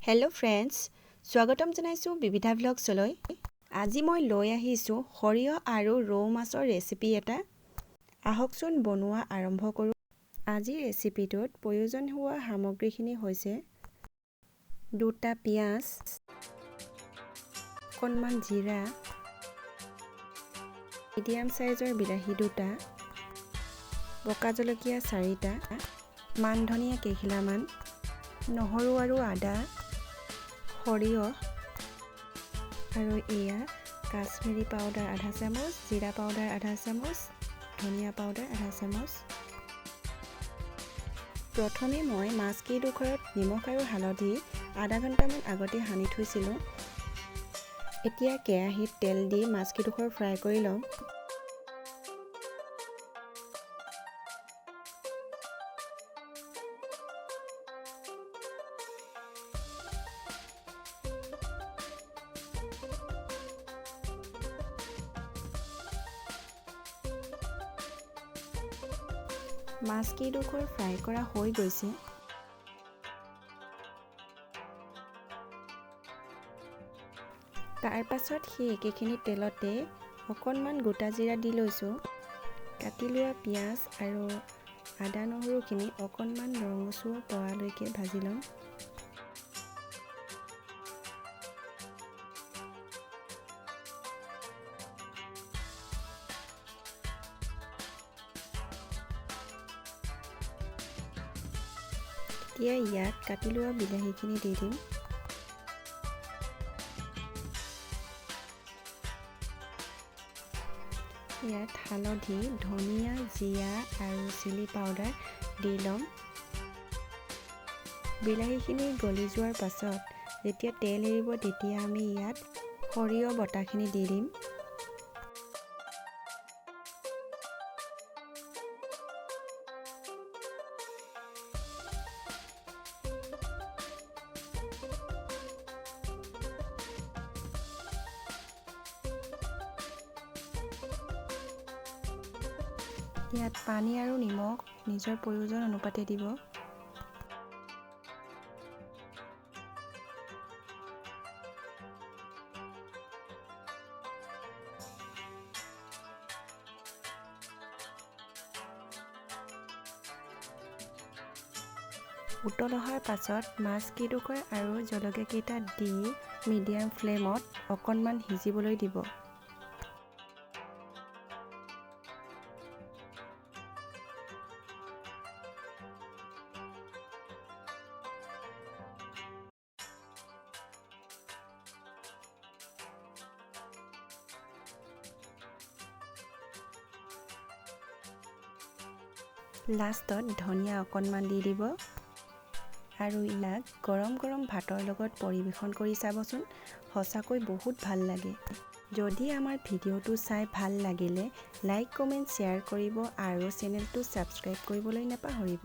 Hello' friends, স্বাগতম জনাইছোঁ বিবিধা ভ্লগছলৈ। আজি মই লৈ আহিছোঁ সৰিয়হ আৰু ৰৌ মাছৰ ৰেচিপি এটা। আহকচোন বনোৱা আৰম্ভ কৰোঁ। আজিৰ ৰেচিপিটোত প্ৰয়োজন হোৱা সামগ্ৰীখিনি হৈছে 2টা পিঁয়াজ, অকণমান জিৰা, মিডিয়াম চাইজৰ বিলাহী 2টা, বকা জলকীয়া 4টা, মান ধনিয়া কেইখিলামান, নহৰু আৰু আদা, সৰিয়হ আৰু এয়া কাশ্মীৰী পাউডাৰ আধা চামুচ, জিৰা পাউডাৰ আধা চামুচ, ধনিয়া পাউডাৰ আধা চামুচ। প্ৰথমে মই মাছকেইডোখৰত নিমখ আৰু হালধি আধা ঘণ্টামান আগতে সানি থৈছিলোঁ। এতিয়া কেৰাহীত তেল দি মাছকেইডোখৰ ফ্ৰাই কৰি লওঁ। মাছকেইডোখৰ ফ্ৰাই কৰা হৈ গৈছে। তাৰ পাছত সেই একেখিনি তেলতে অকণমান গোটা জিৰা দি লৈছোঁ। কাটি লোৱা পিঁয়াজ আৰু আদা নহৰুখিনি অকণমান ৰঙচুৱা পৰালৈকে ভাজি ল'ম। এতিয়া ইয়াত কাটি লোৱা বিলাহীখিনি দি দিম। ইয়াত হালধি, ধনিয়া, জিৰা আৰু চিলি পাউডাৰ দি ল'ম। বিলাহীখিনি গলি যোৱাৰ পাছত যেতিয়া তেল এৰিব তেতিয়া আমি ইয়াত সৰিয়হ বটাখিনি দি দিম। ইয়াত পানী আৰু নিমখ নিজৰ প্ৰয়োজন অনুপাতে দিব। উতল অহাৰ পাছত মাছকেইডোখৰ আৰু জলকীয়াকেইটা দি মিডিয়াম ফ্লেমত অকণমান সিজিবলৈ দিব। লাষ্টত ধনিয়া অকণমান দি দিব আৰু ইয়াক গৰম গৰম ভাতৰ লগত পৰিৱেশন কৰি চাবচোন, সঁচাকৈ বহুত ভাল লাগে। যদি আমাৰ ভিডিঅ'টো চাই ভাল লাগিলে লাইক, কমেণ্ট, শ্বেয়াৰ কৰিব আৰু চেনেলটো ছাবস্ক্ৰাইব কৰিবলৈ নাপাহৰিব।